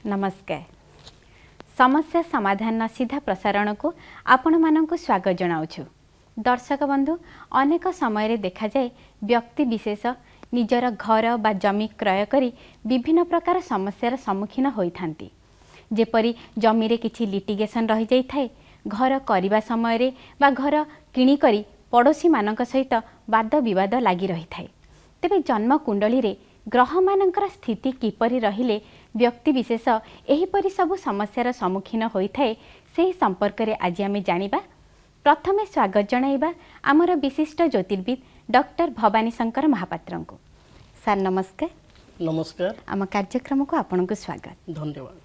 नमस्कार। समस्या समाधान सीधा प्रसारण को आपण मानक स्वागत जनाऊँ। दर्शक बंधु, अनेक समय देखा जाए व्यक्ति विशेष निजर घर बा जमी क्रय करी विभिन्न प्रकार समस्यार सम्मुखीन होइथांती। जेपरी जमी रे किछि लिटिगेशन रही जाई थाए, घर करबा समय रे बा घर किणी करी पड़ोशी मानक सहित वाद विवाद लागी रही थाए। तेबे जन्म कुंडली रे ग्रह मानकर स्थिति किपरि रहिले व्यक्ति विशेष एहीपरि सबु समस्यार सम्मुखीन होइथाए, सेही संपर्क रे आज आमे जानिबा। प्रथमे स्वागत जणाइबा आमर विशिष्ट ज्योतिर्विद डॉक्टर भवानी शंकर महापात्र को। सर नमस्कार। नमस्कार। आम कार्यक्रम को आपन को स्वागत। धन्यवाद।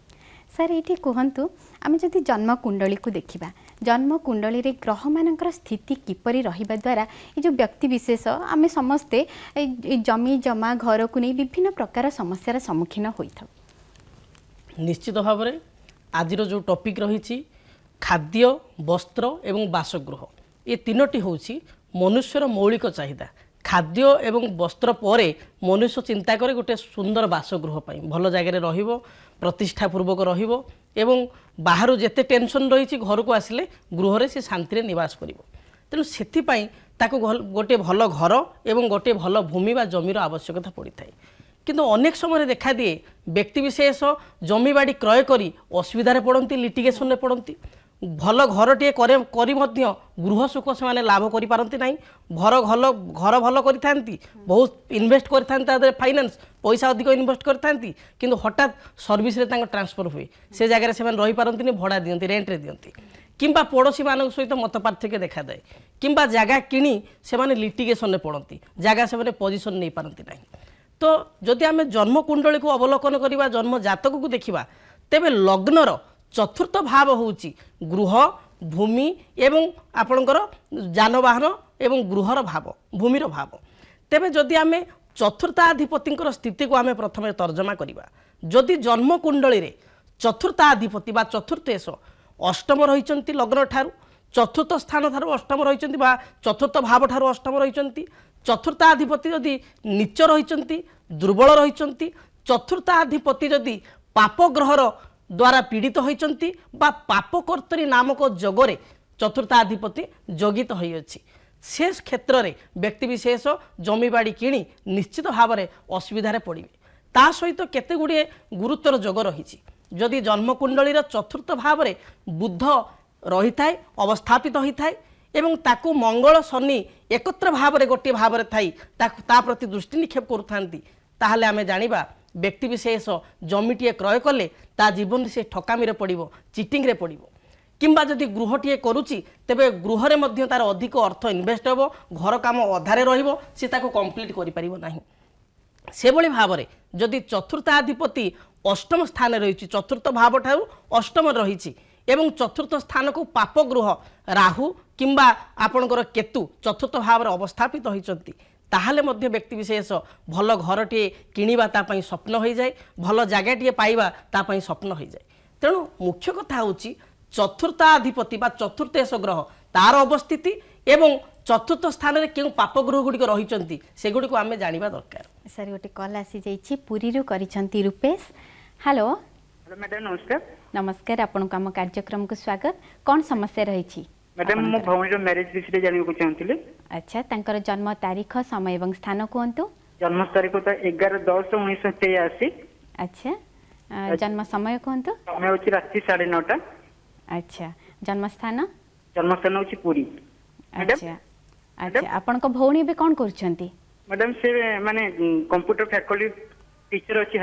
सर ये कहतु आम जदि जन्म कुंडली को देखा, जन्म कुंडली रे ग्रह मानकर स्थिति किपरि रहिबा द्वारा ये जो व्यक्ति विशेष आम समस्ते जमी जमा घर को नहीं विभिन्न प्रकार समस्यार सम्मुखीन होइथाउ। निश्चित भाव में आज जो टॉपिक रही खाद्य वस्त्र एवं बासगृह, ये तीनोटी होची मनुष्यर मौलिक चाहिदा। खाद्य एवं वस्त्र परे मनुष्य चिंता करे गोटे सुंदर बासगृह पाई, भल जगह रहिबो, प्रतिष्ठापूर्वक रहिबो एवं बाहर जेते टेंशन रही घर को आसिले गृह रे से शांति निवास करिवो। तेणु सेथिपाई ताको गोटे भल घर एवं गोटे भल भूमि बा जमीर आवश्यकता पड़ी थाए। किंतु अनेक समय देखा दिए व्यक्ति विशेष जमी बाड़ी क्रय करी असुविधार पड़ती, लिटिगेशन रे पड़ती। भल घरटे करी मध्य गृह सुख से लाभ करि पारंती नाही। घर भल करिथांती, बहुत इन्वेस्ट करिथांती, फाइनेंस पैसा अधिक इन्वेस्ट करिथांती, किंतु हठात सर्विस रे तांको ट्रांसफर हुए, से जगह से रही पारंती, भड़ा दियंती, रेंट रे दियंती, किंबा पड़ोशी मान सहित मत पार्थक्य देखा जाए, किंबा जगह किणी से लिटिगेशन रे पड़ती, जगह से पोजिशन नहीं पारंती नाही। तो जदि आम जन्म कुंडली को अवलोकन करवा, जन्म जातक को देखा, तेबे लग्नर चतुर्थ भाव होची गृह भूमि एवं आपणकर जानवाहन एवं गृहर भाव, भूमिर भाव। तेबे जदि आम चतुर्थाधिपति स्थिति को आम प्रथम तर्जमा करवा, जदि जन्म कुंडली रे चतुर्थाधिपति बा चतुर्थेश अष्टम रही लग्न ठारू, चतुर्थ स्थान ठारू अष्टम रही, चतुर्थ भाव ठारू अष्टम रही, चतुर्थाधिपति जदि नीच रही, दुर्बल रही, चतुर्थाधिपति जदि पाप ग्रहर द्वारा पीड़ित होती बा पापकर्तरी नामक जगरे चतुर्थाधिपति जगित होइछि, से क्षेत्र में व्यक्ति विशेष जमी बाड़ी किणी निश्चित भाव में असुविधार पड़े। ता सहित केते गुड़िए गुरुतर जग रही। जदि जन्मकुंडलीर चतुर्थ भाव में बुध रही थाए, अवस्थापित होता है एवं ताकू मंगल शनि एकत्र भाव में गोटे भाव में थी ता प्रति दृष्टि निक्षेप करुथांती, ताहले आमे जानिबा व्यक्ति विशेष जमीटे क्रय कले ता जीवन से ठकामी पड़ो, चिटिंग रे पड़ो, किंबा जदि गृहटे करुच्ची तेबे गृह रे मध्य तार अधिक अर्थ इन्वेस्ट हो, घर काम अधारे रहिबो, से ताको कंप्लीट करि परिबो नाही। से भली भाव में जदि चतुर्थाधिपति अष्टम स्थान रही, चतुर्थ भाव ठारू अष्टम रही एवं चतुर्थ स्थान को पाप गृह राहु किंबा आपणकर केतु चतुर्थ भाव में अवस्थापित होइचंती, ताहले मध्य व्यक्ति विशेष भल घरटे किणवा तापाई स्वप्न हो जाए, भल जगहटे पाइबा तापाई स्वप्न हो जाए। तेणु मुख्य कथा होची चतुर्थाधिपति बा चतुर्थेश ग्रह तार अवस्थिति एवं चतुर्थ स्थान में क्यों पाप ग्रह गुड़िक रही से गुड़ी को आम जाना दरकार। सर गोटे कल आसी जाइए पुरी करिसेंती रूपेश। हेलो मैडम नमस्कार। नमस्कार, आपन को आम कार्यक्रम को स्वागत। कौन समस्या रही? मैडम मो भौणी मैरिज विषय जानवा चाहूँगी। अच्छा, तांकर जन्म तारीख समय एवं स्थान कहतु। जन्म तारीख 11/10/1983। अच्छा, जन्म समय कहतु। समय होची रात्रि 9:30। अच्छा, जन्म स्थान? जन्म स्थान होची पुरी। अच्छा अच्छा, आपन को भौणी बे कोन करछंती? मैडम से माने कंप्यूटर फैकल्टी टीचर अछि।